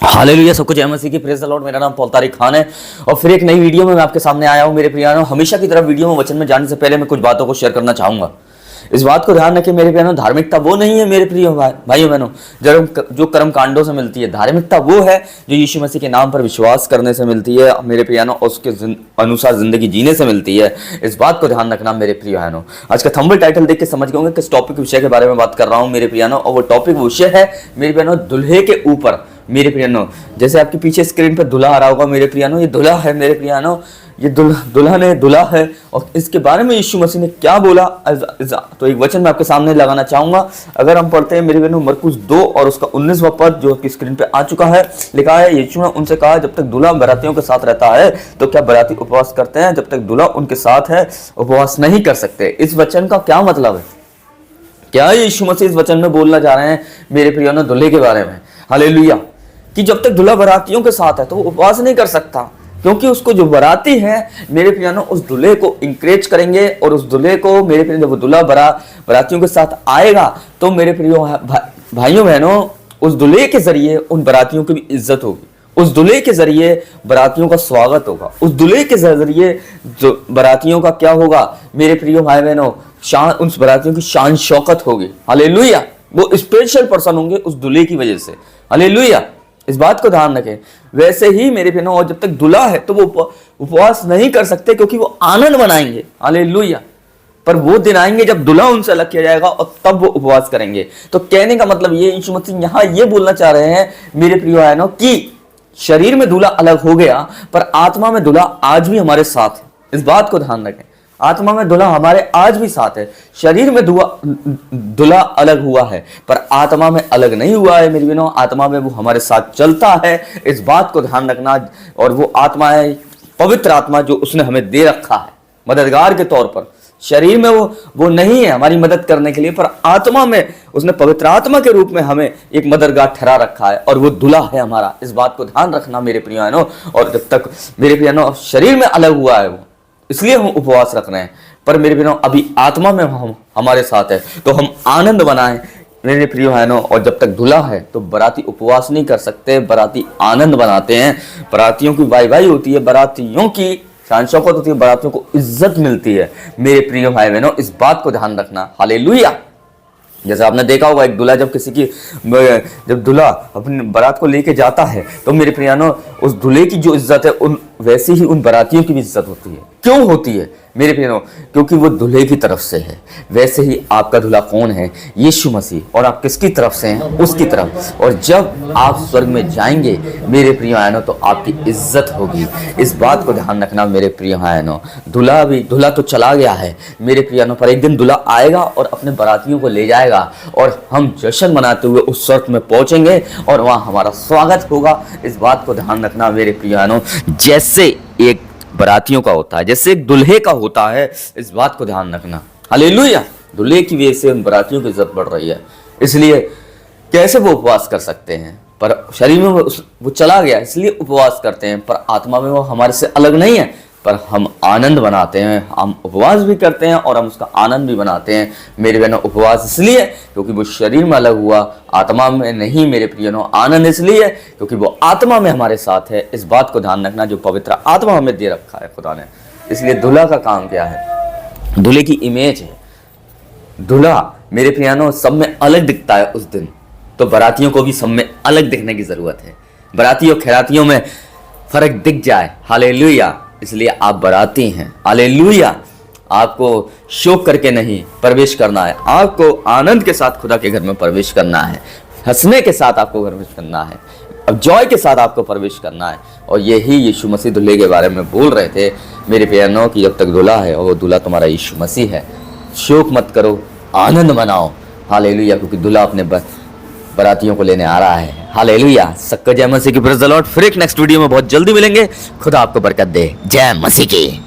Hallelujah, सबको जय मसीह की, प्रेज द लॉर्ड। मेरा नाम पॉल तारिक खान है और फिर एक नई वीडियो में मैं आपके सामने आया हूं। मेरे प्रियानों, हमेशा की तरह वीडियो में वचन में जाने से पहले मैं कुछ बातों को शेयर करना चाहूंगा। इस बात को ध्यान रखें मेरे प्रियानों, धार्मिकता वो नहीं है मेरे प्रिय भाइयों बहनों जो कर्म कांडों से मिलती है। धार्मिकता वो है जो यीशु मसीह के नाम पर विश्वास करने से मिलती है मेरे प्रियानों, और उसके अनुसार जिंदगी जीने से मिलती है। इस बात को ध्यान रखना मेरे प्रिय बहनों। आज का थंबनेल टाइटल देख के समझ गए होंगे किस टॉपिक विषय के बारे में बात कर रहा हूं मेरे प्रियानों, और वो टॉपिक विषय है मेरे प्रियानों दूल्हे के ऊपर। मेरे प्रियानों, जैसे आपके पीछे स्क्रीन पर दूल्हा आ रहा होगा मेरे प्रियानों, ये दूल्हा है मेरे प्रियानों, ये दूल्हा है। और इसके बारे में यीशु मसीह ने क्या बोला, तो एक वचन मैं आपके सामने लगाना चाहूंगा। अगर हम पढ़ते हैं मेरे प्रियानों मरकुस 2 और उसका 19वां पद जो कि स्क्रीन पे आ चुका है, लिखा है, यीशु ने उनसे कहा, जब तक दूल्हा बारातियों के साथ रहता है तो क्या बाराती उपवास करते हैं? जब तक दूल्हा उनके साथ है उपवास नहीं कर सकते। इस वचन का क्या मतलब है? क्या यीशु मसीह इस वचन में बोलना चाह रहे हैं मेरे प्रियानों दूल्हे के बारे में? हालेलुया, कि जब तक दूल्हा बारातियों के साथ है तो वो उपवास नहीं कर सकता, क्योंकि उसको जो बाराती है मेरे प्रियानों उस दूल्हे को इंकरेज करेंगे, और उस दूल्हे को मेरे प्रिय जब वो दूल्हा बारातियों के साथ आएगा तो मेरे प्रियो भाइयों बहनों उस दूल्हे के जरिए उन बारातियों की भी इज्जत होगी, उस दूल्हे के जरिए बारातियों का स्वागत होगा, उस दूल्हे के जरिए जो बारातियों का क्या होगा मेरे प्रियो भाई बहनों, उन बारातियों की शान शौकत होगी। हालेलुया, वो स्पेशल पर्सन होंगे उस दूल्हे की वजह से। हालेलुया, इस बात को ध्यान रखें। वैसे ही मेरे बहनों, और जब तक दूल्हा है तो वो उपवास नहीं कर सकते, क्योंकि वो आनंद मनाएंगे। हालेलुया, पर वो दिन आएंगे जब दूल्हा उनसे अलग किया जाएगा और तब वो उपवास करेंगे। तो कहने का मतलब ये यीशु मसीह यहाँ ये बोलना चाह रहे हैं मेरे प्रिय बहनों कि शरीर में दूल्हा अलग हो गया, पर आत्मा में दूल्हा आज भी हमारे साथ है। इस बात को ध्यान रखें, आत्मा में दूल्हा हमारे आज भी साथ है। शरीर में दूल्हा अलग हुआ है, पर आत्मा में अलग नहीं हुआ है मेरे बहनों, आत्मा में वो हमारे साथ चलता है। इस बात को ध्यान रखना। और वो आत्मा है पवित्र आत्मा, जो उसने हमें दे रखा है मददगार के तौर पर। शरीर में वो नहीं है हमारी मदद करने के लिए, पर आत्मा में उसने पवित्र आत्मा के रूप में हमें एक मददगार ठहरा रखा है, और वो दूल्हा है हमारा। इस बात को ध्यान रखना मेरे प्रिय बहनों। और जब तक मेरे प्रिय बहनों शरीर में अलग हुआ है वो, इसलिए हम उपवास रख रहे हैं, पर मेरे बहनों अभी आत्मा में हम हमारे साथ है, तो हम आनंद मनाएं मेरे प्रिय बहनों। और जब तक दूल्हा है तो बाराती उपवास नहीं कर सकते, बाराती आनंद मनाते हैं। बारातियों की वाई वाई होती है, बारातियों की शान शौकत होती है, बारातियों को इज्जत मिलती है मेरे प्रिय भाई बहनों। इस बात को ध्यान रखना। हालेलुया, जैसे आपने देखा होगा एक दूल्हा जब दूल्हा अपनी बारात को लेके जाता है तो मेरे प्रियानों उस दूल्हे की जो इज्जत है वैसे ही उन बारातियों की भी इज्जत होती है। क्यों होती है मेरे प्रियानों? क्योंकि वो दूल्हे की तरफ से है। वैसे ही आपका दूल्हा कौन है? यीशु मसीह। और आप किसकी तरफ से हैं? उसकी तरफ। और जब आप स्वर्ग में जाएंगे मेरे प्रिय भाइयों तो आपकी इज्जत होगी। इस बात को ध्यान रखना मेरे प्रिय भाइयों। दूल्हा तो चला गया है मेरे प्रियानों, पर एक दिन दूल्हा आएगा और अपने बारातियों को ले जाएगा, और हम जश्न मनाते हुए उस स्वर्ग में पहुंचेंगे और वहां हमारा स्वागत होगा। इस बात को ध्यान रखना मेरे प्रिय भाइयों। जैसे एक बारातियों का होता है, जैसे एक दूल्हे का होता है, इस बात को ध्यान रखना। हालेलुया, दूल्हे की वजह से उन बारातियों की इज्जत बढ़ रही है। इसलिए कैसे वो उपवास कर सकते हैं? पर शरीर में वो चला गया इसलिए उपवास करते हैं, पर आत्मा में वो हमारे से अलग नहीं है, पर हम आनंद बनाते हैं। हम उपवास भी करते हैं और हम उसका आनंद भी बनाते हैं मेरे बहनों। उपवास इसलिए क्योंकि वो शरीर में अलग हुआ, आत्मा में नहीं मेरे प्रियनों। आनंद इसलिए क्योंकि वो आत्मा में हमारे साथ है। इस बात को ध्यान रखना, जो पवित्र आत्मा हमें दे रखा है खुदा ने। इसलिए दूल्हा का काम क्या है? दूल्हे की इमेज है। दूल्हा मेरे प्रियनों सब में अलग दिखता है उस दिन, तो बारातियों को भी सब में अलग दिखने की जरूरत है। बाराती और खैरातियों में फर्क दिख जाए। हालेलुया, इसलिए आप बाराती हैं। हालेलुया, आपको शोक करके नहीं प्रवेश करना है, आपको आनंद के साथ खुदा के घर में प्रवेश करना है, हंसने के साथ आपको प्रवेश करना है, अब जॉय के साथ आपको प्रवेश करना है। और यही यीशु मसीह दूल्हे के बारे में बोल रहे थे मेरे प्यारों कि जब तक दूल्हा है और वो दूल्हा तुम्हारा यीशु मसीह है, शोक मत करो, आनंद मनाओ। हालेलुया, क्योंकि दूल्हा अपने बारातियों को लेने आ रहा है। हालेलुया, सबको जय मसीह की, प्रेज़ द लॉर्ड। फिर एक नेक्स्ट वीडियो में बहुत जल्दी मिलेंगे। खुदा आपको बरकत दे। जय मसीह की।